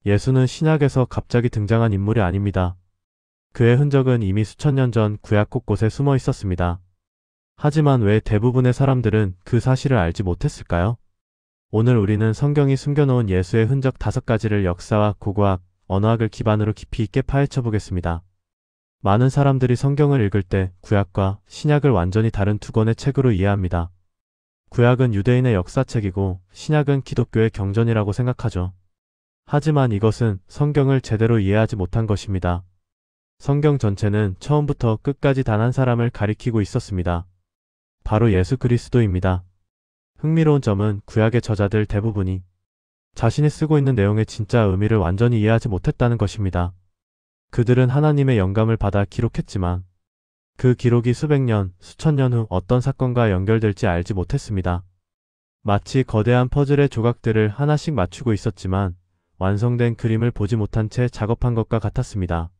예수는 신약에서 갑자기 등장한 인물이 아닙니다. 그의 흔적은 이미 수천 년 전 구약 곳곳에 숨어 있었습니다. 하지만 왜 대부분의 사람들은 그 사실을 알지 못했을까요? 오늘 우리는 성경이 숨겨놓은 예수의 흔적 5가지를 역사와 고고학, 언어학을 기반으로 깊이 있게 파헤쳐 보겠습니다. 많은 사람들이 성경을 읽을 때 구약과 신약을 완전히 다른 두 권의 책으로 이해합니다. 구약은 유대인의 역사책이고 신약은 기독교의 경전이라고 생각하죠. 하지만 이것은 성경을 제대로 이해하지 못한 것입니다. 성경 전체는 처음부터 끝까지 단 한 사람을 가리키고 있었습니다. 바로 예수 그리스도입니다. 흥미로운 점은 구약의 저자들 대부분이 자신이 쓰고 있는 내용의 진짜 의미를 완전히 이해하지 못했다는 것입니다. 그들은 하나님의 영감을 받아 기록했지만 그 기록이 수백 년, 수천 년 후 어떤 사건과 연결될지 알지 못했습니다. 마치 거대한 퍼즐의 조각들을 하나씩 맞추고 있었지만 완성된 그림을 보지 못한 채 작업한 것과 같았습니다.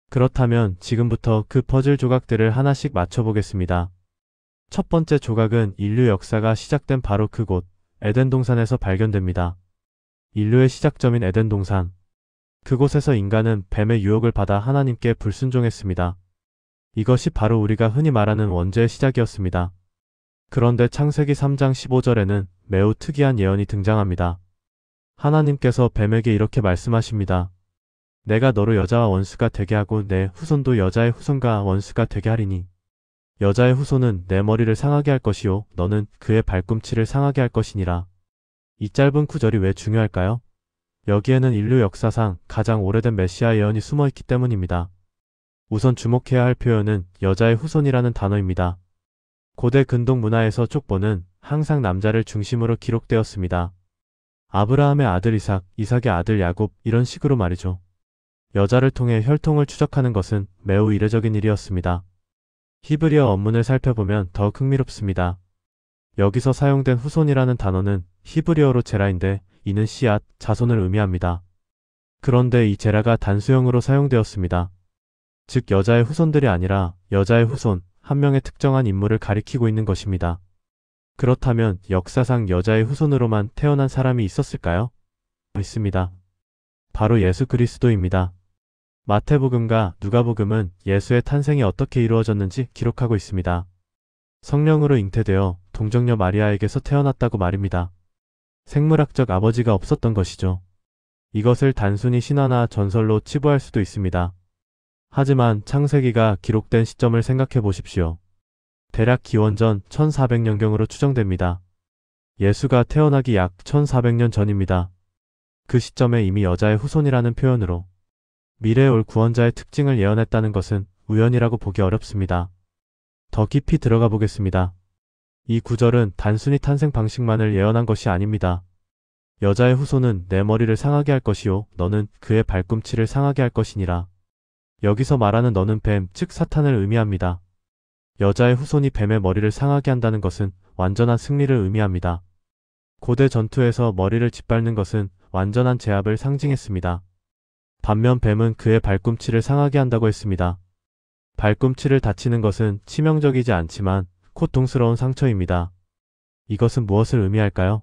그렇다면 지금부터 그 퍼즐 조각들을 하나씩 맞춰보겠습니다. 첫 번째 조각은 인류 역사가 시작된 바로 그곳, 에덴 동산에서 발견됩니다. 인류의 시작점인 에덴 동산. 그곳에서 인간은 뱀의 유혹을 받아 하나님께 불순종했습니다. 이것이 바로 우리가 흔히 말하는 원죄의 시작이었습니다. 그런데 창세기 3장 15절에는 매우 특이한 예언이 등장합니다. 하나님께서 뱀에게 이렇게 말씀하십니다. 내가 너로 여자와 원수가 되게 하고 내 후손도 여자의 후손과 원수가 되게 하리니 여자의 후손은 내 머리를 상하게 할 것이요 너는 그의 발꿈치를 상하게 할 것이니라. 이 짧은 구절이 왜 중요할까요? 여기에는 인류 역사상 가장 오래된 메시아 예언이 숨어있기 때문입니다. 우선 주목해야 할 표현은 여자의 후손이라는 단어입니다. 고대 근동 문화에서 족보는 항상 남자를 중심으로 기록되었습니다. 아브라함의 아들 이삭, 이삭의 아들 야곱 이런 식으로 말이죠. 여자를 통해 혈통을 추적하는 것은 매우 이례적인 일이었습니다. 히브리어 원문을 살펴보면 더욱 흥미롭습니다. 여기서 사용된 후손이라는 단어는 히브리어로 제라인데 이는 씨앗, 자손을 의미합니다. 그런데 이 제라가 단수형으로 사용되었습니다. 즉 여자의 후손들이 아니라 여자의 후손, 한 명의 특정한 인물을 가리키고 있는 것입니다. 그렇다면 역사상 여자의 후손으로만 태어난 사람이 있었을까요? 있습니다. 바로 예수 그리스도입니다. 마태복음과 누가복음은 예수의 탄생이 어떻게 이루어졌는지 기록하고 있습니다. 성령으로 잉태되어 동정녀 마리아에게서 태어났다고 말입니다. 생물학적 아버지가 없었던 것이죠. 이것을 단순히 신화나 전설로 치부할 수도 있습니다. 하지만 창세기가 기록된 시점을 생각해 보십시오. 대략 기원전 1400년경으로 추정됩니다. 예수가 태어나기 약 1400년 전입니다. 그 시점에 이미 여자의 후손이라는 표현으로 미래에 올 구원자의 특징을 예언했다는 것은 우연이라고 보기 어렵습니다. 더 깊이 들어가 보겠습니다. 이 구절은 단순히 탄생 방식만을 예언한 것이 아닙니다. 여자의 후손은 내 머리를 상하게 할 것이요 너는 그의 발꿈치를 상하게 할 것이니라. 여기서 말하는 너는 뱀, 즉 사탄을 의미합니다. 여자의 후손이 뱀의 머리를 상하게 한다는 것은 완전한 승리를 의미합니다. 고대 전투에서 머리를 짓밟는 것은 완전한 제압을 상징했습니다. 반면 뱀은 그의 발꿈치를 상하게 한다고 했습니다. 발꿈치를 다치는 것은 치명적이지 않지만 고통스러운 상처입니다. 이것은 무엇을 의미할까요?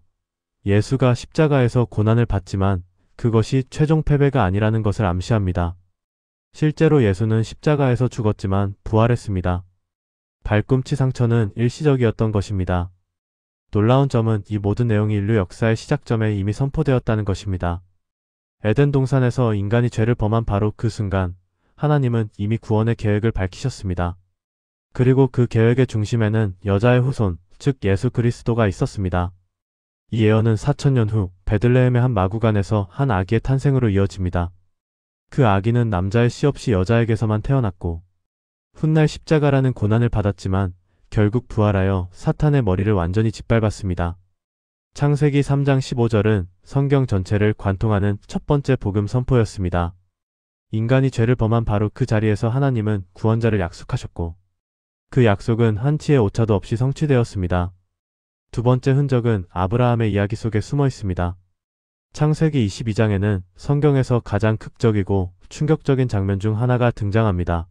예수가 십자가에서 고난을 받지만 그것이 최종 패배가 아니라는 것을 암시합니다. 실제로 예수는 십자가에서 죽었지만 부활했습니다. 발꿈치 상처는 일시적이었던 것입니다. 놀라운 점은 이 모든 내용이 인류 역사의 시작점에 이미 선포되었다는 것입니다. 에덴 동산에서 인간이 죄를 범한 바로 그 순간 하나님은 이미 구원의 계획을 밝히셨습니다. 그리고 그 계획의 중심에는 여자의 후손, 즉 예수 그리스도가 있었습니다. 이 예언은 4000년 후 베들레헴의 한 마구간에서 한 아기의 탄생으로 이어집니다. 그 아기는 남자의 씨 없이 여자에게서만 태어났고 훗날 십자가라는 고난을 받았지만 결국 부활하여 사탄의 머리를 완전히 짓밟았습니다. 창세기 3장 15절은 성경 전체를 관통하는 첫 번째 복음 선포였습니다. 인간이 죄를 범한 바로 그 자리에서 하나님은 구원자를 약속하셨고 그 약속은 한치의 오차도 없이 성취되었습니다. 두 번째 흔적은 아브라함의 이야기 속에 숨어 있습니다. 창세기 22장에는 성경에서 가장 극적이고 충격적인 장면 중 하나가 등장합니다.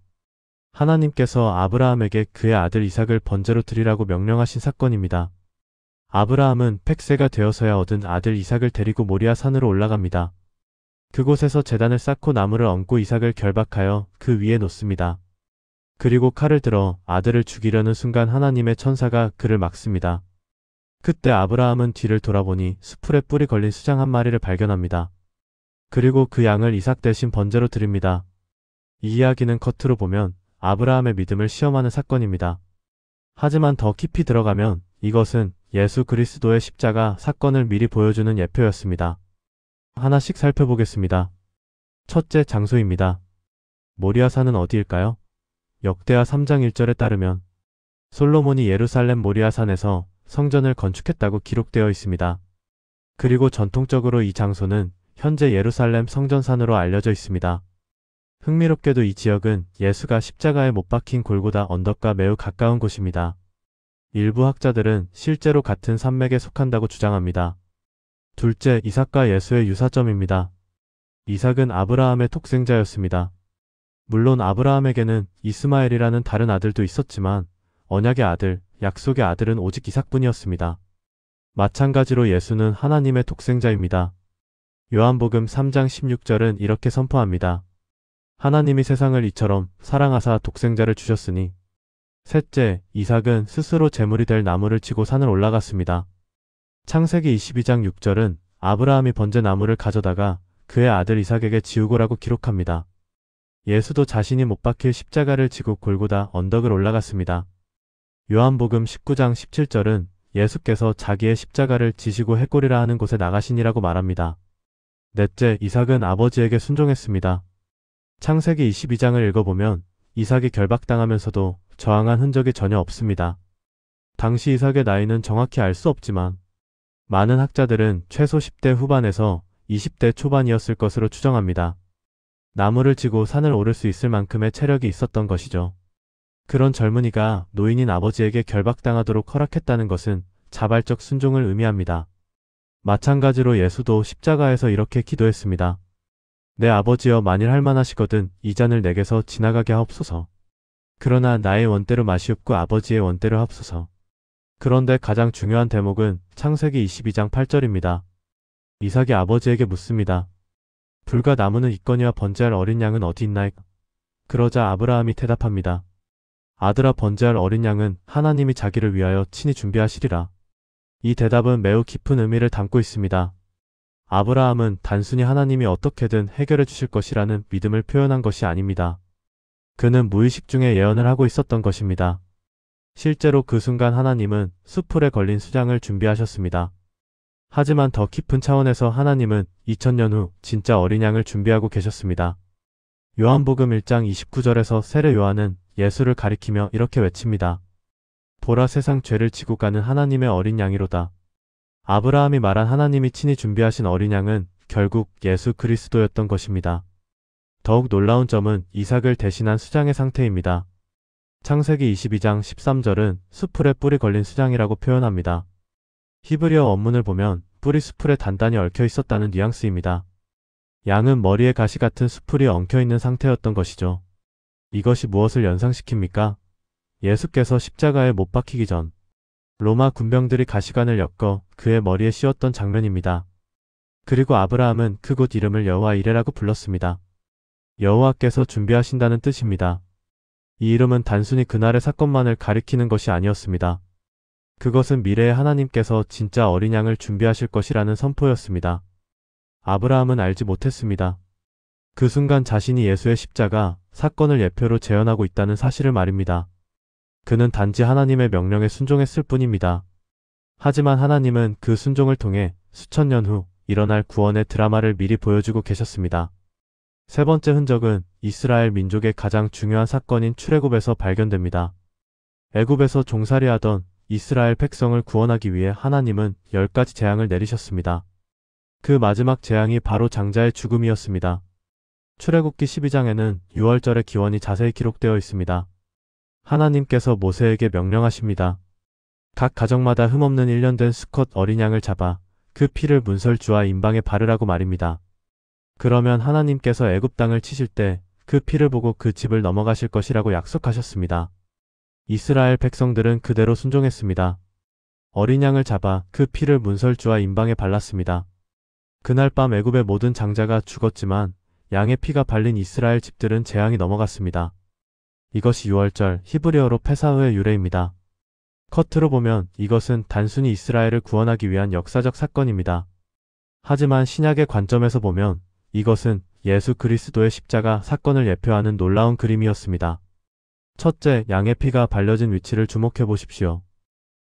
하나님께서 아브라함에게 그의 아들 이삭을 번제로 드리라고 명령하신 사건입니다. 아브라함은 100세가 되어서야 얻은 아들 이삭을 데리고 모리아 산으로 올라갑니다. 그곳에서 제단을 쌓고 나무를 얹고 이삭을 결박하여 그 위에 놓습니다. 그리고 칼을 들어 아들을 죽이려는 순간 하나님의 천사가 그를 막습니다. 그때 아브라함은 뒤를 돌아보니 수풀에 뿔이 걸린 수장 한 마리를 발견합니다. 그리고 그 양을 이삭 대신 번제로 드립니다. 이 이야기는 겉으로 보면 아브라함의 믿음을 시험하는 사건입니다. 하지만 더 깊이 들어가면 이것은 예수 그리스도의 십자가 사건을 미리 보여주는 예표였습니다. 하나씩 살펴보겠습니다. 첫째, 장소입니다. 모리아산은 어디일까요? 역대하 3장 1절에 따르면 솔로몬이 예루살렘 모리아산에서 성전을 건축했다고 기록되어 있습니다. 그리고 전통적으로 이 장소는 현재 예루살렘 성전산으로 알려져 있습니다. 흥미롭게도 이 지역은 예수가 십자가에 못 박힌 골고다 언덕과 매우 가까운 곳입니다. 일부 학자들은 실제로 같은 산맥에 속한다고 주장합니다. 둘째, 이삭과 예수의 유사점입니다. 이삭은 아브라함의 독생자였습니다. 물론 아브라함에게는 이스마엘이라는 다른 아들도 있었지만 언약의 아들, 약속의 아들은 오직 이삭뿐이었습니다. 마찬가지로 예수는 하나님의 독생자입니다. 요한복음 3장 16절은 이렇게 선포합니다. 하나님이 세상을 이처럼 사랑하사 독생자를 주셨으니. 셋째, 이삭은 스스로 제물이 될 나무를 치고 산을 올라갔습니다. 창세기 22장 6절은 아브라함이 번제 나무를 가져다가 그의 아들 이삭에게 지우고라고 기록합니다. 예수도 자신이 못 박힐 십자가를 지고 골고다 언덕을 올라갔습니다. 요한복음 19장 17절은 예수께서 자기의 십자가를 지시고 해골이라 하는 곳에 나가시니라고 말합니다. 넷째, 이삭은 아버지에게 순종했습니다. 창세기 22장을 읽어보면 이삭이 결박당하면서도 저항한 흔적이 전혀 없습니다. 당시 이삭의 나이는 정확히 알 수 없지만 많은 학자들은 최소 10대 후반에서 20대 초반이었을 것으로 추정합니다. 나무를 지고 산을 오를 수 있을 만큼의 체력이 있었던 것이죠. 그런 젊은이가 노인인 아버지에게 결박당하도록 허락했다는 것은 자발적 순종을 의미합니다. 마찬가지로 예수도 십자가에서 이렇게 기도했습니다. 내 아버지여, 만일 할만하시거든 이 잔을 내게서 지나가게 하옵소서. 그러나 나의 원대로 마시옵고 아버지의 원대로 하옵소서. 그런데 가장 중요한 대목은 창세기 22장 8절입니다. 이삭이 아버지에게 묻습니다. 불과 나무는 있거니와 번제할 어린 양은 어디 있나이까? 그러자 아브라함이 대답합니다. 아들아, 번제할 어린 양은 하나님이 자기를 위하여 친히 준비하시리라. 이 대답은 매우 깊은 의미를 담고 있습니다. 아브라함은 단순히 하나님이 어떻게든 해결해 주실 것이라는 믿음을 표현한 것이 아닙니다. 그는 무의식 중에 예언을 하고 있었던 것입니다. 실제로 그 순간 하나님은 수풀에 걸린 수장을 준비하셨습니다. 하지만 더 깊은 차원에서 하나님은 2000년 후 진짜 어린 양을 준비하고 계셨습니다. 요한복음 1장 29절에서 세례 요한은 예수를 가리키며 이렇게 외칩니다. 보라, 세상 죄를 지고 가는 하나님의 어린 양이로다. 아브라함이 말한 하나님이 친히 준비하신 어린 양은 결국 예수 그리스도였던 것입니다. 더욱 놀라운 점은 이삭을 대신한 수장의 상태입니다. 창세기 22장 13절은 수풀에 뿔이 걸린 수장이라고 표현합니다. 히브리어 원문을 보면 뿔이 수풀에 단단히 얽혀 있었다는 뉘앙스입니다. 양은 머리에 가시 같은 수풀이 엉켜 있는 상태였던 것이죠. 이것이 무엇을 연상시킵니까? 예수께서 십자가에 못 박히기 전 로마 군병들이 가시관을 엮어 그의 머리에 씌웠던 장면입니다. 그리고 아브라함은 그곳 이름을 여호와 이레라고 불렀습니다. 여호와께서 준비하신다는 뜻입니다. 이 이름은 단순히 그날의 사건만을 가리키는 것이 아니었습니다. 그것은 미래의 하나님께서 진짜 어린 양을 준비하실 것이라는 선포였습니다. 아브라함은 알지 못했습니다. 그 순간 자신이 예수의 십자가 사건을 예표로 재현하고 있다는 사실을 말입니다. 그는 단지 하나님의 명령에 순종했을 뿐입니다. 하지만 하나님은 그 순종을 통해 수천 년 후 일어날 구원의 드라마를 미리 보여주고 계셨습니다. 세 번째 흔적은 이스라엘 민족의 가장 중요한 사건인 출애굽에서 발견됩니다. 애굽에서 종살이하던 이스라엘 백성을 구원하기 위해 하나님은 10가지 재앙을 내리셨습니다. 그 마지막 재앙이 바로 장자의 죽음이었습니다. 출애굽기 12장에는 6월절의 기원이 자세히 기록되어 있습니다. 하나님께서 모세에게 명령하십니다. 각 가정마다 흠없는 1년 된 수컷 어린 양을 잡아 그 피를 문설주와 임방에 바르라고 말입니다. 그러면 하나님께서 애굽 땅을 치실 때 그 피를 보고 그 집을 넘어가실 것이라고 약속하셨습니다. 이스라엘 백성들은 그대로 순종했습니다. 어린 양을 잡아 그 피를 문설주와 임방에 발랐습니다. 그날 밤 애굽의 모든 장자가 죽었지만 양의 피가 발린 이스라엘 집들은 재앙이 넘어갔습니다. 이것이 유월절 히브리어로 페사흐의 유래입니다. 겉으로 보면 이것은 단순히 이스라엘을 구원하기 위한 역사적 사건입니다. 하지만 신약의 관점에서 보면 이것은 예수 그리스도의 십자가 사건을 예표하는 놀라운 그림이었습니다. 첫째, 양의 피가 발려진 위치를 주목해 보십시오.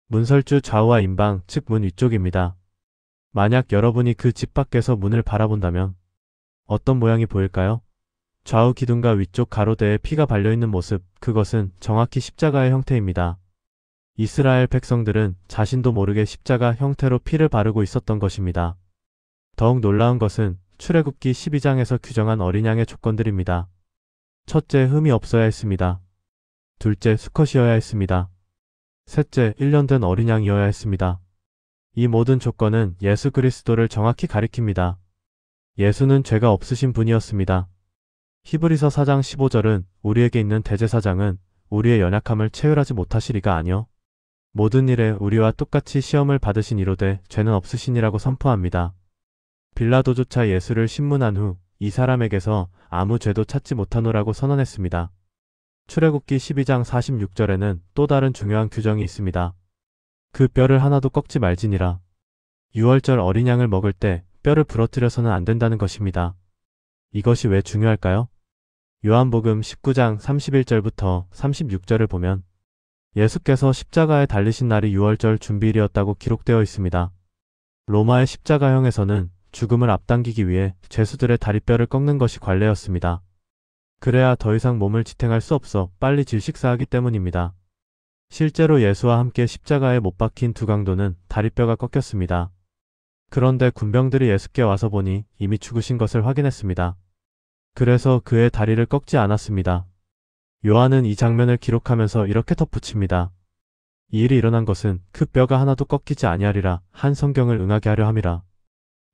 문설주 좌우와 임방, 즉 문 위쪽입니다. 만약 여러분이 그 집 밖에서 문을 바라본다면 어떤 모양이 보일까요? 좌우 기둥과 위쪽 가로대에 피가 발려있는 모습, 그것은 정확히 십자가의 형태입니다. 이스라엘 백성들은 자신도 모르게 십자가 형태로 피를 바르고 있었던 것입니다. 더욱 놀라운 것은 출애굽기 12장에서 규정한 어린 양의 조건들입니다. 첫째, 흠이 없어야 했습니다. 둘째, 수컷이어야 했습니다. 셋째, 1년 된 어린 양이어야 했습니다. 이 모든 조건은 예수 그리스도를 정확히 가리킵니다. 예수는 죄가 없으신 분이었습니다. 히브리서 4장 15절은 우리에게 있는 대제사장은 우리의 연약함을 체휼하지 못하시리가 아니요 모든 일에 우리와 똑같이 시험을 받으신 이로되 죄는 없으시니라고 선포합니다. 빌라도조차 예수를 신문한 후 이 사람에게서 아무 죄도 찾지 못하노라고 선언했습니다. 출애굽기 12장 46절에는 또 다른 중요한 규정이 있습니다. 그 뼈를 하나도 꺾지 말지니라. 유월절 어린 양을 먹을 때 뼈를 부러뜨려서는 안 된다는 것입니다. 이것이 왜 중요할까요? 요한복음 19장 31절부터 36절을 보면 예수께서 십자가에 달리신 날이 유월절 준비일이었다고 기록되어 있습니다. 로마의 십자가형에서는 죽음을 앞당기기 위해 죄수들의 다리뼈를 꺾는 것이 관례였습니다. 그래야 더 이상 몸을 지탱할 수 없어 빨리 질식사하기 때문입니다. 실제로 예수와 함께 십자가에 못 박힌 두 강도는 다리뼈가 꺾였습니다. 그런데 군병들이 예수께 와서 보니 이미 죽으신 것을 확인했습니다. 그래서 그의 다리를 꺾지 않았습니다. 요한은 이 장면을 기록하면서 이렇게 덧붙입니다. 이 일이 일어난 것은 그 뼈가 하나도 꺾이지 아니하리라 한 성경을 응하게 하려 함이라.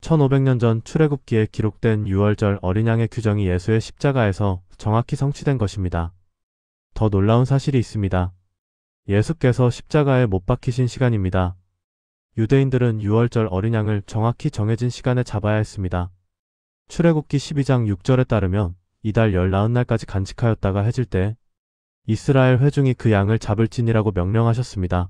1500년 전 출애굽기에 기록된 유월절 어린 양의 규정이 예수의 십자가에서 정확히 성취된 것입니다. 더 놀라운 사실이 있습니다. 예수께서 십자가에 못 박히신 시간입니다. 유대인들은 유월절 어린 양을 정확히 정해진 시간에 잡아야 했습니다. 출애굽기 12장 6절에 따르면 이달 19날까지 간직하였다가 해질 때 이스라엘 회중이 그 양을 잡을지니라고 명령하셨습니다.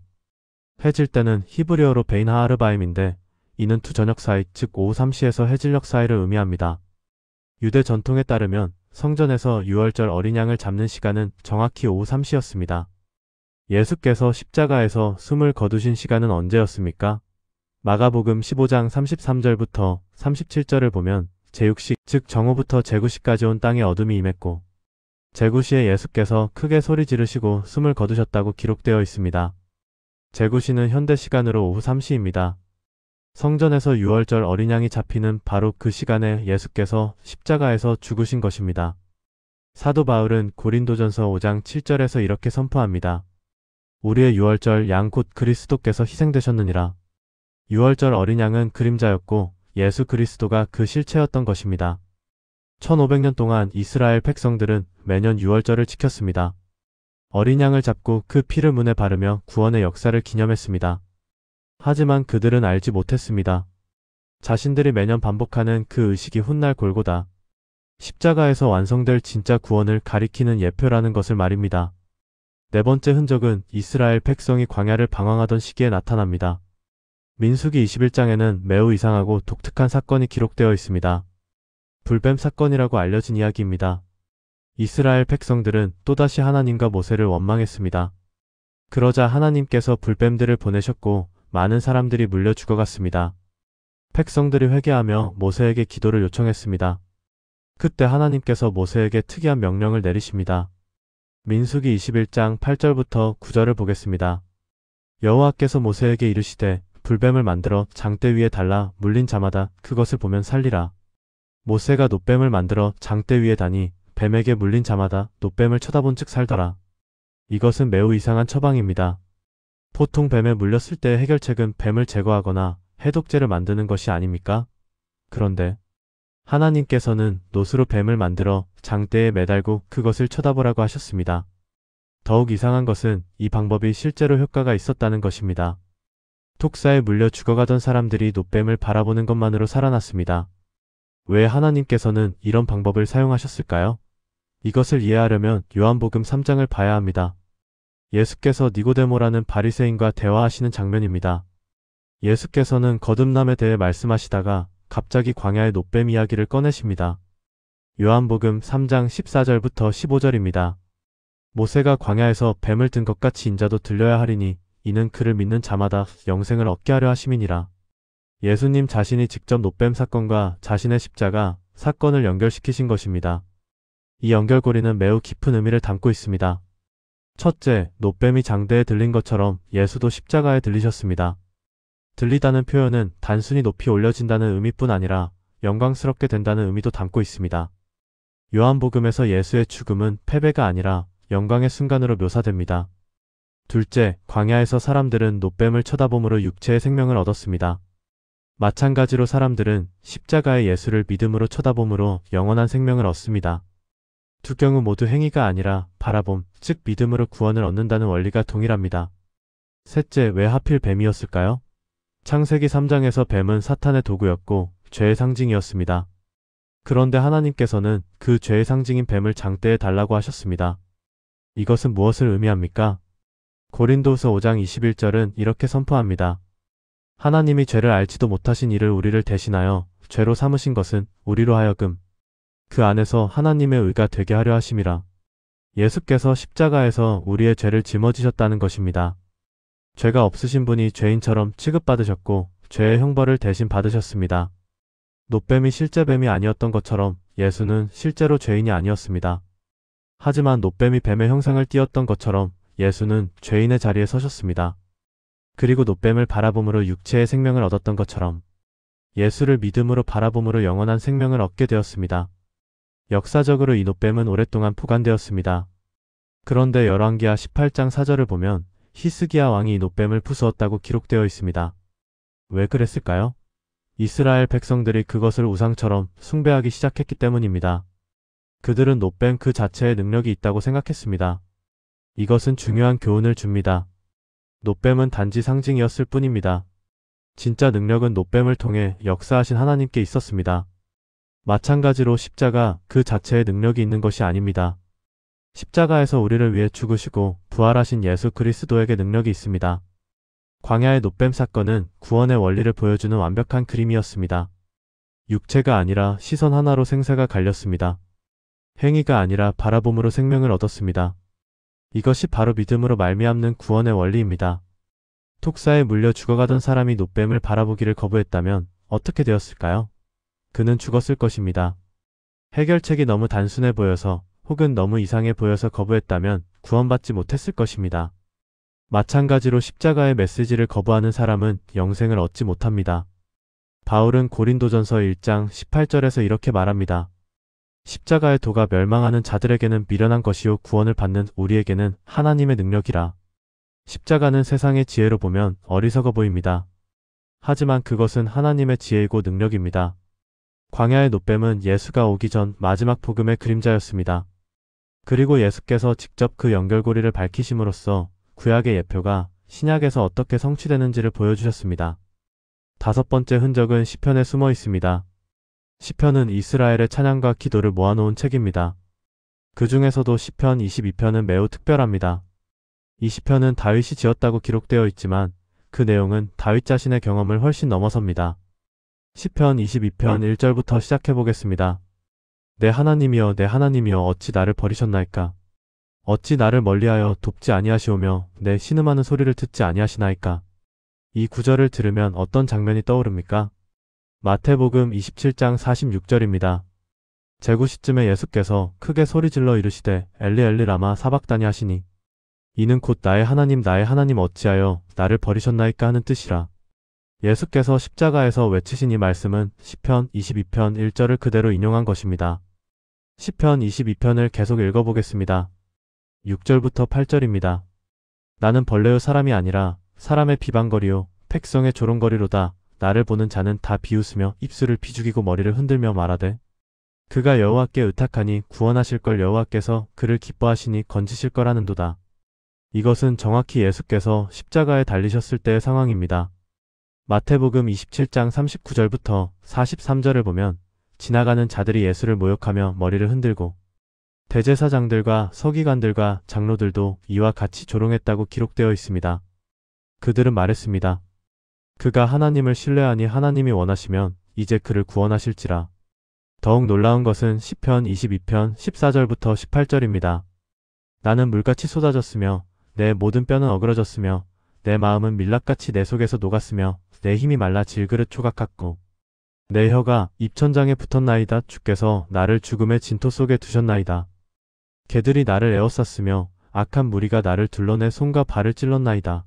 해질 때는 히브리어로 베인 하아르바임인데 이는 두 저녁 사이, 즉 오후 3시에서 해질녘 사이를 의미합니다. 유대 전통에 따르면 성전에서 유월절 어린 양을 잡는 시간은 정확히 오후 3시였습니다. 예수께서 십자가에서 숨을 거두신 시간은 언제였습니까? 마가복음 15장 33절부터 37절을 보면 제6시, 즉 정오부터 제9시까지 온 땅에 어둠이 임했고 제9시에 예수께서 크게 소리 지르시고 숨을 거두셨다고 기록되어 있습니다. 제9시는 현대 시간으로 오후 3시입니다. 성전에서 유월절 어린 양이 잡히는 바로 그 시간에 예수께서 십자가에서 죽으신 것입니다. 사도 바울은 고린도전서 5장 7절에서 이렇게 선포합니다. 우리의 유월절 양 곧 그리스도께서 희생되셨느니라. 유월절 어린 양은 그림자였고 예수 그리스도가 그 실체였던 것입니다. 1500년 동안 이스라엘 백성들은 매년 유월절을 지켰습니다. 어린 양을 잡고 그 피를 문에 바르며 구원의 역사를 기념했습니다. 하지만 그들은 알지 못했습니다. 자신들이 매년 반복하는 그 의식이 훗날 골고다 십자가에서 완성될 진짜 구원을 가리키는 예표라는 것을 말입니다. 네 번째 흔적은 이스라엘 백성이 광야를 방황하던 시기에 나타납니다. 민수기 21장에는 매우 이상하고 독특한 사건이 기록되어 있습니다. 불뱀 사건이라고 알려진 이야기입니다. 이스라엘 백성들은 또다시 하나님과 모세를 원망했습니다. 그러자 하나님께서 불뱀들을 보내셨고 많은 사람들이 물려 죽어갔습니다. 백성들이 회개하며 모세에게 기도를 요청했습니다. 그때 하나님께서 모세에게 특이한 명령을 내리십니다. 민수기 21장 8절부터 9절을 보겠습니다. 여호와께서 모세에게 이르시되 불뱀을 만들어 장대 위에 달라 물린 자마다 그것을 보면 살리라. 모세가 놋뱀을 만들어 장대 위에 다니 뱀에게 물린 자마다 놋뱀을 쳐다본 즉 살더라. 이것은 매우 이상한 처방입니다. 보통 뱀에 물렸을 때의 해결책은 뱀을 제거하거나 해독제를 만드는 것이 아닙니까? 그런데 하나님께서는 놋으로 뱀을 만들어 장대에 매달고 그것을 쳐다보라고 하셨습니다. 더욱 이상한 것은 이 방법이 실제로 효과가 있었다는 것입니다. 독사에 물려 죽어가던 사람들이 놋뱀을 바라보는 것만으로 살아났습니다. 왜 하나님께서는 이런 방법을 사용하셨을까요? 이것을 이해하려면 요한복음 3장을 봐야 합니다. 예수께서 니고데모라는 바리새인과 대화하시는 장면입니다. 예수께서는 거듭남에 대해 말씀하시다가 갑자기 광야의 놋뱀 이야기를 꺼내십니다. 요한복음 3장 14절부터 15절입니다. 모세가 광야에서 뱀을 든 것 같이 인자도 들려야 하리니 이는 그를 믿는 자마다 영생을 얻게 하려 하심이니라. 예수님 자신이 직접 놋뱀 사건과 자신의 십자가 사건을 연결시키신 것입니다. 이 연결고리는 매우 깊은 의미를 담고 있습니다. 첫째, 놋뱀이 장대에 들린 것처럼 예수도 십자가에 들리셨습니다. 들리다는 표현은 단순히 높이 올려진다는 의미뿐 아니라 영광스럽게 된다는 의미도 담고 있습니다. 요한복음에서 예수의 죽음은 패배가 아니라 영광의 순간으로 묘사됩니다. 둘째, 광야에서 사람들은 놋뱀을 쳐다봄으로 육체의 생명을 얻었습니다. 마찬가지로 사람들은 십자가의 예수를 믿음으로 쳐다봄으로 영원한 생명을 얻습니다. 두 경우 모두 행위가 아니라 바라봄, 즉 믿음으로 구원을 얻는다는 원리가 동일합니다. 셋째, 왜 하필 뱀이었을까요? 창세기 3장에서 뱀은 사탄의 도구였고 죄의 상징이었습니다. 그런데 하나님께서는 그 죄의 상징인 뱀을 장대에 달라고 하셨습니다. 이것은 무엇을 의미합니까? 고린도후서 5장 21절은 이렇게 선포합니다. 하나님이 죄를 알지도 못하신 이를 우리를 대신하여 죄로 삼으신 것은 우리로 하여금 그 안에서 하나님의 의가 되게 하려 하심이라. 예수께서 십자가에서 우리의 죄를 짊어지셨다는 것입니다. 죄가 없으신 분이 죄인처럼 취급받으셨고 죄의 형벌을 대신 받으셨습니다. 놋뱀이 실제 뱀이 아니었던 것처럼 예수는 실제로 죄인이 아니었습니다. 하지만 놋뱀이 뱀의 형상을 띠었던 것처럼 예수는 죄인의 자리에 서셨습니다. 그리고 놋뱀을 바라봄으로 육체의 생명을 얻었던 것처럼 예수를 믿음으로 바라봄으로 영원한 생명을 얻게 되었습니다. 역사적으로 이 놋뱀은 오랫동안 보관되었습니다. 그런데 열왕기하 18장 4절을 보면 히스기야 왕이 이 놋뱀을 부수었다고 기록되어 있습니다. 왜 그랬을까요? 이스라엘 백성들이 그것을 우상처럼 숭배하기 시작했기 때문입니다. 그들은 놋뱀 그 자체에 능력이 있다고 생각했습니다. 이것은 중요한 교훈을 줍니다. 놋뱀은 단지 상징이었을 뿐입니다. 진짜 능력은 놋뱀을 통해 역사하신 하나님께 있었습니다. 마찬가지로 십자가 그 자체에 능력이 있는 것이 아닙니다. 십자가에서 우리를 위해 죽으시고 부활하신 예수 그리스도에게 능력이 있습니다. 광야의 놋뱀 사건은 구원의 원리를 보여주는 완벽한 그림이었습니다. 육체가 아니라 시선 하나로 생사가 갈렸습니다. 행위가 아니라 바라봄으로 생명을 얻었습니다. 이것이 바로 믿음으로 말미암는 구원의 원리입니다. 독사에 물려 죽어가던 사람이 놋뱀을 바라보기를 거부했다면 어떻게 되었을까요? 그는 죽었을 것입니다. 해결책이 너무 단순해 보여서 혹은 너무 이상해 보여서 거부했다면 구원받지 못했을 것입니다. 마찬가지로 십자가의 메시지를 거부하는 사람은 영생을 얻지 못합니다. 바울은 고린도전서 1장 18절에서 이렇게 말합니다. 십자가의 도가 멸망하는 자들에게는 미련한 것이요 구원을 받는 우리에게는 하나님의 능력이라. 십자가는 세상의 지혜로 보면 어리석어 보입니다. 하지만 그것은 하나님의 지혜이고 능력입니다. 광야의 놋뱀은 예수가 오기 전 마지막 복음의 그림자였습니다. 그리고 예수께서 직접 그 연결고리를 밝히심으로써 구약의 예표가 신약에서 어떻게 성취되는지를 보여주셨습니다. 다섯 번째 흔적은 시편에 숨어 있습니다. 시편은 이스라엘의 찬양과 기도를 모아놓은 책입니다. 그 중에서도 시편 22편은 매우 특별합니다. 이 시편은 다윗이 지었다고 기록되어 있지만 그 내용은 다윗 자신의 경험을 훨씬 넘어섭니다. 시편 22편 1절부터 시작해 보겠습니다. 내 하나님이여 내 하나님이여 어찌 나를 버리셨나이까? 어찌 나를 멀리하여 돕지 아니하시오며 내 신음하는 소리를 듣지 아니하시나이까? 이 구절을 들으면 어떤 장면이 떠오릅니까? 마태복음 27장 46절입니다. 제구시쯤에 예수께서 크게 소리질러 이르시되 엘리 엘리 라마 사박다니 하시니 이는 곧 나의 하나님 어찌하여 나를 버리셨나이까 하는 뜻이라. 예수께서 십자가에서 외치신 이 말씀은 시편 22편 1절을 그대로 인용한 것입니다. 시편 22편을 계속 읽어보겠습니다. 6절부터 8절입니다. 나는 벌레요 사람이 아니라 사람의 비방거리요 백성의 조롱거리로다. 나를 보는 자는 다 비웃으며 입술을 비죽이고 머리를 흔들며 말하되 그가 여호와께 의탁하니 구원하실 걸 여호와께서 그를 기뻐하시니 건지실 거라는도다. 이것은 정확히 예수께서 십자가에 달리셨을 때의 상황입니다. 마태복음 27장 39절부터 43절을 보면 지나가는 자들이 예수를 모욕하며 머리를 흔들고 대제사장들과 서기관들과 장로들도 이와 같이 조롱했다고 기록되어 있습니다. 그들은 말했습니다. 그가 하나님을 신뢰하니 하나님이 원하시면 이제 그를 구원하실지라. 더욱 놀라운 것은 시편 22편 14절부터 18절입니다. 나는 물같이 쏟아졌으며 내 모든 뼈는 어그러졌으며 내 마음은 밀랍같이 내 속에서 녹았으며 내 힘이 말라 질그릇 초각 같고 내 혀가 입천장에 붙었나이다. 주께서 나를 죽음의 진토 속에 두셨나이다. 개들이 나를 에워쌌으며 악한 무리가 나를 둘러 내 손과 발을 찔렀나이다.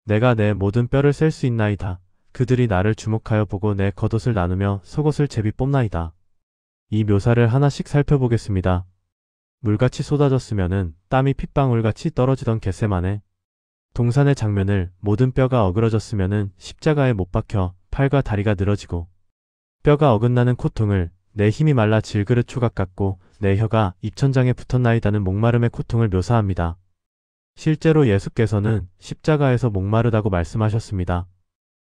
내가 내 모든 뼈를 셀 수 있나이다. 그들이 나를 주목하여 보고 내 겉옷을 나누며 속옷을 제비 뽑나이다. 이 묘사를 하나씩 살펴보겠습니다. 물같이 쏟아졌으면은 땀이 핏방울같이 떨어지던 겟세마네. 동산의 장면을 모든 뼈가 어그러졌으면은 십자가에 못 박혀 팔과 다리가 늘어지고 뼈가 어긋나는 고통을 내 힘이 말라 질그릇 초각 같고 내 혀가 입천장에 붙었나이다는 목마름의 고통을 묘사합니다. 실제로 예수께서는 십자가에서 목마르다고 말씀하셨습니다.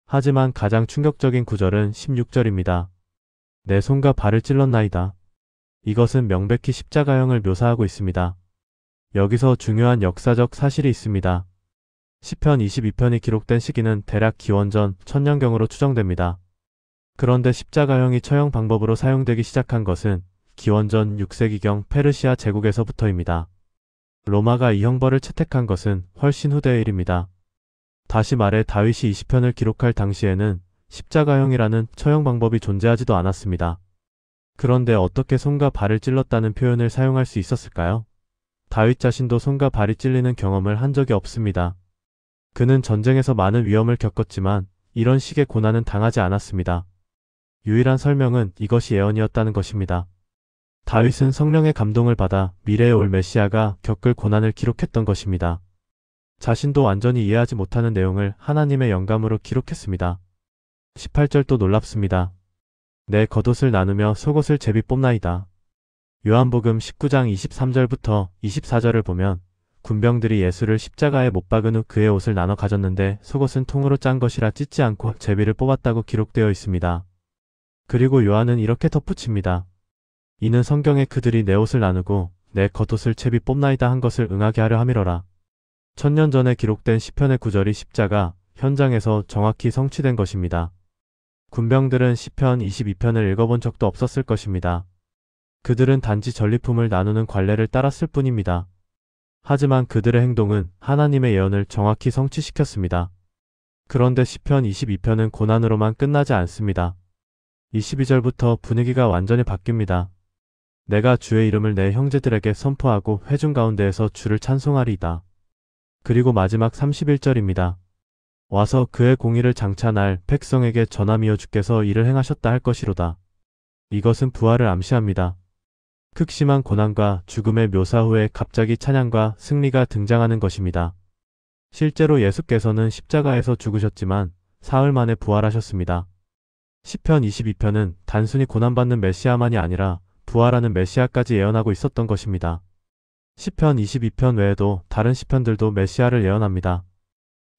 하지만 가장 충격적인 구절은 16절입니다. 내 손과 발을 찔렀나이다. 이것은 명백히 십자가형을 묘사하고 있습니다. 여기서 중요한 역사적 사실이 있습니다. 시편 22편이 기록된 시기는 대략 기원전 1000년경으로 추정됩니다. 그런데 십자가형이 처형 방법으로 사용되기 시작한 것은 기원전 6세기경 페르시아 제국에서부터입니다. 로마가 이 형벌을 채택한 것은 훨씬 후대의 일입니다. 다시 말해 다윗이 20편을 기록할 당시에는 십자가형이라는 처형 방법이 존재하지도 않았습니다. 그런데 어떻게 손과 발을 찔렀다는 표현을 사용할 수 있었을까요? 다윗 자신도 손과 발이 찔리는 경험을 한 적이 없습니다. 그는 전쟁에서 많은 위험을 겪었지만 이런 식의 고난은 당하지 않았습니다. 유일한 설명은 이것이 예언이었다는 것입니다. 다윗은 성령의 감동을 받아 미래에 올 메시아가 겪을 고난을 기록했던 것입니다. 자신도 완전히 이해하지 못하는 내용을 하나님의 영감으로 기록했습니다. 18절도 놀랍습니다. 내 겉옷을 나누며 속옷을 제비 뽑나이다. 요한복음 19장 23절부터 24절을 보면 군병들이 예수를 십자가에 못 박은 후 그의 옷을 나눠 가졌는데 속옷은 통으로 짠 것이라 찢지 않고 제비를 뽑았다고 기록되어 있습니다. 그리고 요한은 이렇게 덧붙입니다. 이는 성경에 그들이 내 옷을 나누고 내 겉옷을 제비 뽑나이다 한 것을 응하게 하려 함이러라. 1000년 전에 기록된 시편의 구절이 십자가 현장에서 정확히 성취된 것입니다. 군병들은 시편 22편을 읽어본 적도 없었을 것입니다. 그들은 단지 전리품을 나누는 관례를 따랐을 뿐입니다. 하지만 그들의 행동은 하나님의 예언을 정확히 성취시켰습니다. 그런데 시편 22편은 고난으로만 끝나지 않습니다. 22절부터 분위기가 완전히 바뀝니다. 내가 주의 이름을 내 형제들에게 선포하고 회중 가운데에서 주를 찬송하리이다. 그리고 마지막 31절입니다. 와서 그의 공의를 장차날 백성에게 전함이여 주께서 이를 행하셨다 할 것이로다. 이것은 부활을 암시합니다. 극심한 고난과 죽음의 묘사 후에 갑자기 찬양과 승리가 등장하는 것입니다. 실제로 예수께서는 십자가에서 죽으셨지만 사흘 만에 부활하셨습니다. 시편 22편은 단순히 고난받는 메시아만이 아니라 부활하는 메시아까지 예언하고 있었던 것입니다. 시편 22편 외에도 다른 시편들도 메시아를 예언합니다.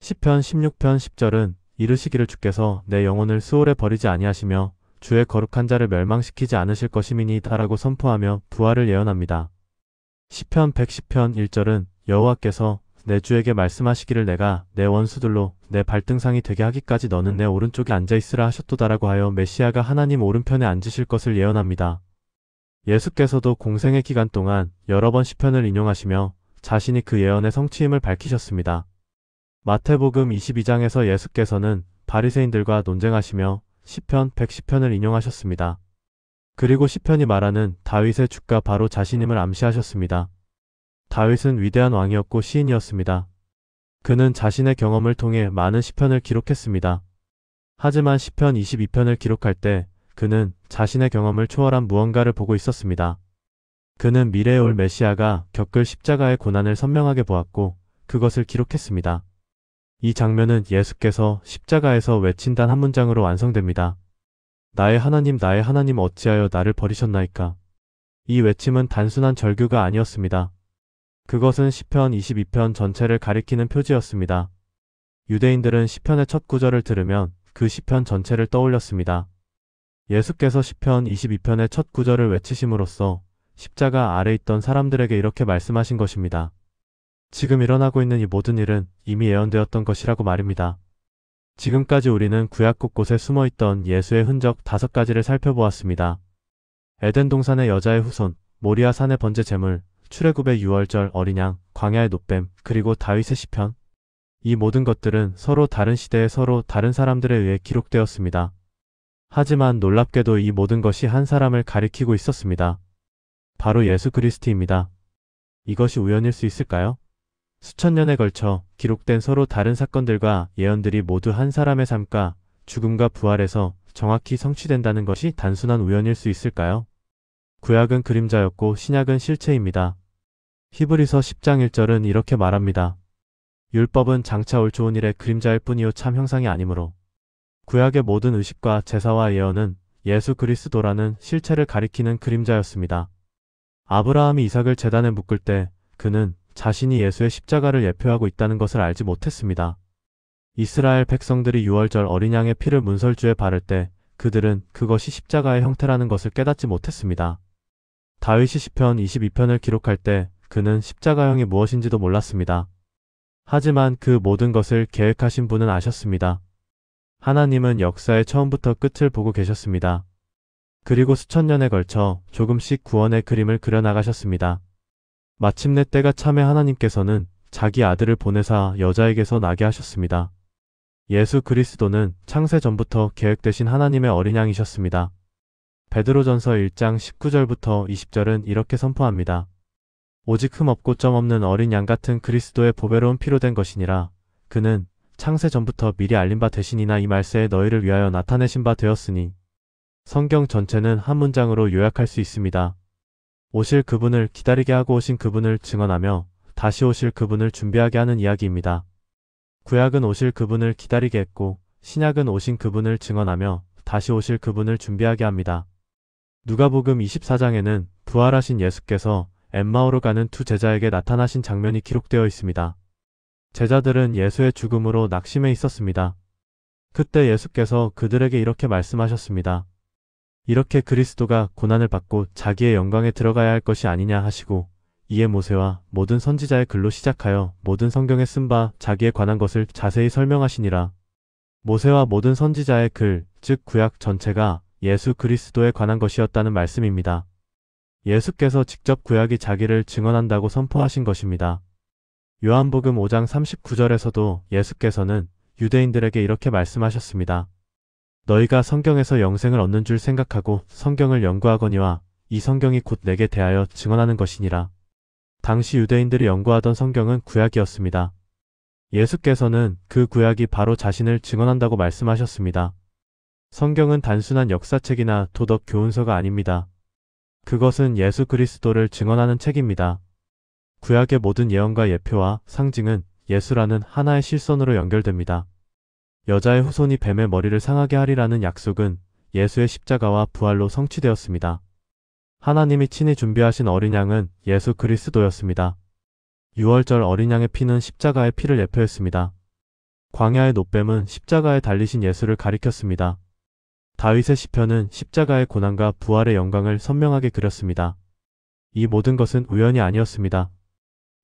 시편 16편 10절은 이르시기를 주께서 내 영혼을 수월에 버리지 아니하시며 주의 거룩한 자를 멸망시키지 않으실 것임이니이다 라고 선포하며 부활을 예언합니다. 시편 110편 1절은 여호와께서 내 주에게 말씀하시기를 내가 내 원수들로 내 발등상이 되게 하기까지 너는 내 오른쪽에 앉아있으라 하셨도다라고 하여 메시아가 하나님 오른편에 앉으실 것을 예언합니다. 예수께서도 공생의 기간 동안 여러 번 시편을 인용하시며 자신이 그 예언의 성취임을 밝히셨습니다. 마태복음 22장에서 예수께서는 바리새인들과 논쟁하시며 시편 110편을 인용하셨습니다. 그리고 시편이 말하는 다윗의 주가 바로 자신임을 암시하셨습니다. 다윗은 위대한 왕이었고 시인이었습니다. 그는 자신의 경험을 통해 많은 시편을 기록했습니다. 하지만 시편 22편을 기록할 때 그는 자신의 경험을 초월한 무언가를 보고 있었습니다. 그는 미래에 올 메시아가 겪을 십자가의 고난을 선명하게 보았고 그것을 기록했습니다. 이 장면은 예수께서 십자가에서 외친 단 한 문장으로 완성됩니다. 나의 하나님 어찌하여 나를 버리셨나이까. 이 외침은 단순한 절규가 아니었습니다. 그것은 시편 22편 전체를 가리키는 표지였습니다. 유대인들은 시편의 첫 구절을 들으면 그 시편 전체를 떠올렸습니다. 예수께서 시편 22편의 첫 구절을 외치심으로써 십자가 아래 있던 사람들에게 이렇게 말씀하신 것입니다. 지금 일어나고 있는 이 모든 일은 이미 예언되었던 것이라고 말입니다. 지금까지 우리는 구약 곳곳에 숨어있던 예수의 흔적 5가지를 살펴보았습니다. 에덴 동산의 여자의 후손, 모리아 산의 번제 제물, 출애굽의 유월절 어린 양, 광야의 노뱀, 그리고 다윗의 시편. 이 모든 것들은 서로 다른 시대에 서로 다른 사람들에 의해 기록되었습니다. 하지만 놀랍게도 이 모든 것이 한 사람을 가리키고 있었습니다. 바로 예수 그리스도입니다. 이것이 우연일 수 있을까요? 수천 년에 걸쳐 기록된 서로 다른 사건들과 예언들이 모두 한 사람의 삶과 죽음과 부활에서 정확히 성취된다는 것이 단순한 우연일 수 있을까요? 구약은 그림자였고 신약은 실체입니다. 히브리서 10장 1절은 이렇게 말합니다. 율법은 장차 올 좋은 일의 그림자일 뿐이요 참 형상이 아니므로. 구약의 모든 의식과 제사와 예언은 예수 그리스도라는 실체를 가리키는 그림자였습니다. 아브라함이 이삭을 제단에 묶을 때 그는 자신이 예수의 십자가를 예표하고 있다는 것을 알지 못했습니다. 이스라엘 백성들이 유월절 어린 양의 피를 문설주에 바를 때 그들은 그것이 십자가의 형태라는 것을 깨닫지 못했습니다. 다윗이 시편 22편을 기록할 때 그는 십자가형이 무엇인지도 몰랐습니다. 하지만 그 모든 것을 계획하신 분은 아셨습니다. 하나님은 역사의 처음부터 끝을 보고 계셨습니다. 그리고 수천 년에 걸쳐 조금씩 구원의 그림을 그려나가셨습니다. 마침내 때가 참에 하나님께서는 자기 아들을 보내사 여자에게서 나게 하셨습니다. 예수 그리스도는 창세 전부터 계획되신 하나님의 어린 양이셨습니다. 베드로전서 1장 19절부터 20절은 이렇게 선포합니다. 오직 흠없고 점없는 어린 양 같은 그리스도의 보배로운 피로 된 것이니라. 그는 창세 전부터 미리 알린 바 되시니나 이 말세에 너희를 위하여 나타내신 바 되었으니. 성경 전체는 한 문장으로 요약할 수 있습니다. 오실 그분을 기다리게 하고 오신 그분을 증언하며 다시 오실 그분을 준비하게 하는 이야기입니다. 구약은 오실 그분을 기다리게 했고 신약은 오신 그분을 증언하며 다시 오실 그분을 준비하게 합니다. 누가복음 24장에는 부활하신 예수께서 엠마오로 가는 두 제자에게 나타나신 장면이 기록되어 있습니다. 제자들은 예수의 죽음으로 낙심해 있었습니다. 그때 예수께서 그들에게 이렇게 말씀하셨습니다. 이렇게 그리스도가 고난을 받고 자기의 영광에 들어가야 할 것이 아니냐 하시고 이에 모세와 모든 선지자의 글로 시작하여 모든 성경에 쓴 바 자기에 관한 것을 자세히 설명하시니라. 모세와 모든 선지자의 글, 즉 구약 전체가 예수 그리스도에 관한 것이었다는 말씀입니다. 예수께서 직접 구약이 자기를 증언한다고 선포하신 것입니다. 요한복음 5장 39절에서도 예수께서는 유대인들에게 이렇게 말씀하셨습니다. 너희가 성경에서 영생을 얻는 줄 생각하고 성경을 연구하거니와 이 성경이 곧 내게 대하여 증언하는 것이니라. 당시 유대인들이 연구하던 성경은 구약이었습니다. 예수께서는 그 구약이 바로 자신을 증언한다고 말씀하셨습니다. 성경은 단순한 역사책이나 도덕 교훈서가 아닙니다. 그것은 예수 그리스도를 증언하는 책입니다. 구약의 모든 예언과 예표와 상징은 예수라는 하나의 실선으로 연결됩니다. 여자의 후손이 뱀의 머리를 상하게 하리라는 약속은 예수의 십자가와 부활로 성취되었습니다. 하나님이 친히 준비하신 어린 양은 예수 그리스도였습니다. 유월절 어린 양의 피는 십자가의 피를 예표했습니다. 광야의 노뱀은 십자가에 달리신 예수를 가리켰습니다. 다윗의 시편은 십자가의 고난과 부활의 영광을 선명하게 그렸습니다. 이 모든 것은 우연이 아니었습니다.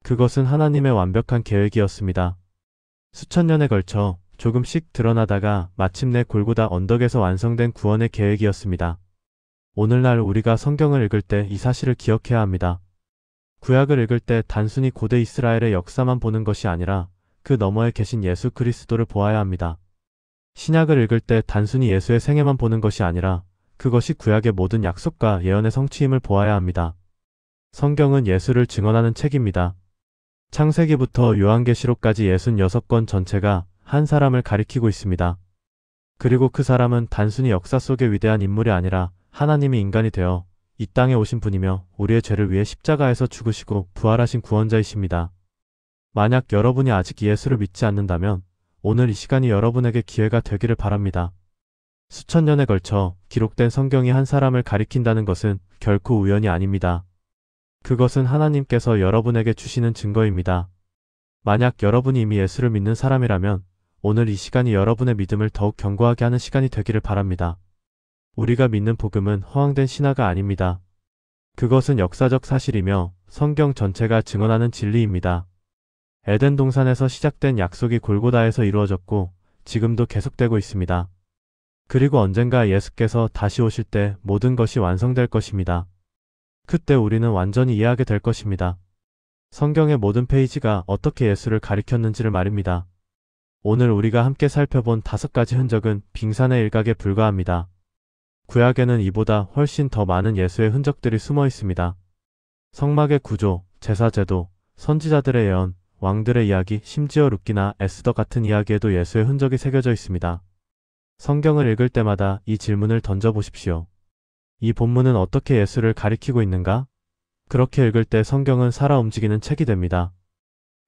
그것은 하나님의 완벽한 계획이었습니다. 수천 년에 걸쳐 조금씩 드러나다가 마침내 골고다 언덕에서 완성된 구원의 계획이었습니다. 오늘날 우리가 성경을 읽을 때 이 사실을 기억해야 합니다. 구약을 읽을 때 단순히 고대 이스라엘의 역사만 보는 것이 아니라 그 너머에 계신 예수 그리스도를 보아야 합니다. 신약을 읽을 때 단순히 예수의 생애만 보는 것이 아니라 그것이 구약의 모든 약속과 예언의 성취임을 보아야 합니다. 성경은 예수를 증언하는 책입니다. 창세기부터 요한계시록까지 66권 전체가 한 사람을 가리키고 있습니다. 그리고 그 사람은 단순히 역사 속의 위대한 인물이 아니라 하나님이 인간이 되어 이 땅에 오신 분이며 우리의 죄를 위해 십자가에서 죽으시고 부활하신 구원자이십니다. 만약 여러분이 아직 예수를 믿지 않는다면 오늘 이 시간이 여러분에게 기회가 되기를 바랍니다. 수천 년에 걸쳐 기록된 성경이 한 사람을 가리킨다는 것은 결코 우연이 아닙니다. 그것은 하나님께서 여러분에게 주시는 증거입니다. 만약 여러분이 이미 예수를 믿는 사람이라면 오늘 이 시간이 여러분의 믿음을 더욱 견고하게 하는 시간이 되기를 바랍니다. 우리가 믿는 복음은 허황된 신화가 아닙니다. 그것은 역사적 사실이며 성경 전체가 증언하는 진리입니다. 에덴 동산에서 시작된 약속이 골고다에서 이루어졌고 지금도 계속되고 있습니다. 그리고 언젠가 예수께서 다시 오실 때 모든 것이 완성될 것입니다. 그때 우리는 완전히 이해하게 될 것입니다. 성경의 모든 페이지가 어떻게 예수를 가리켰는지를 말입니다. 오늘 우리가 함께 살펴본 5가지 흔적은 빙산의 일각에 불과합니다. 구약에는 이보다 훨씬 더 많은 예수의 흔적들이 숨어 있습니다. 성막의 구조, 제사 제도, 선지자들의 예언, 왕들의 이야기, 심지어 룻기나 에스더 같은 이야기에도 예수의 흔적이 새겨져 있습니다. 성경을 읽을 때마다 이 질문을 던져보십시오. 이 본문은 어떻게 예수를 가리키고 있는가? 그렇게 읽을 때 성경은 살아 움직이는 책이 됩니다.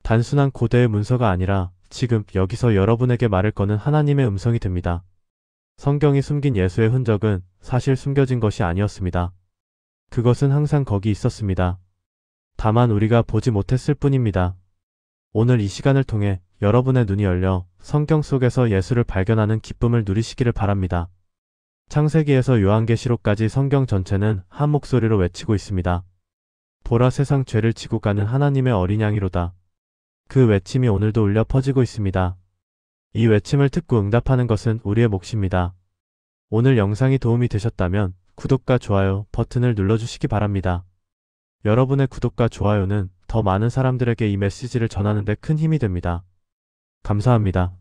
단순한 고대의 문서가 아니라 지금 여기서 여러분에게 말을 거는 하나님의 음성이 됩니다. 성경이 숨긴 예수의 흔적은 사실 숨겨진 것이 아니었습니다. 그것은 항상 거기 있었습니다. 다만 우리가 보지 못했을 뿐입니다. 오늘 이 시간을 통해 여러분의 눈이 열려 성경 속에서 예수를 발견하는 기쁨을 누리시기를 바랍니다. 창세기에서 요한계시록까지 성경 전체는 한 목소리로 외치고 있습니다. 보라, 세상 죄를 지고 가는 하나님의 어린 양이로다. 그 외침이 오늘도 울려 퍼지고 있습니다. 이 외침을 듣고 응답하는 것은 우리의 몫입니다. 오늘 영상이 도움이 되셨다면 구독과 좋아요 버튼을 눌러주시기 바랍니다. 여러분의 구독과 좋아요는 더 많은 사람들에게 이 메시지를 전하는 데 큰 힘이 됩니다. 감사합니다.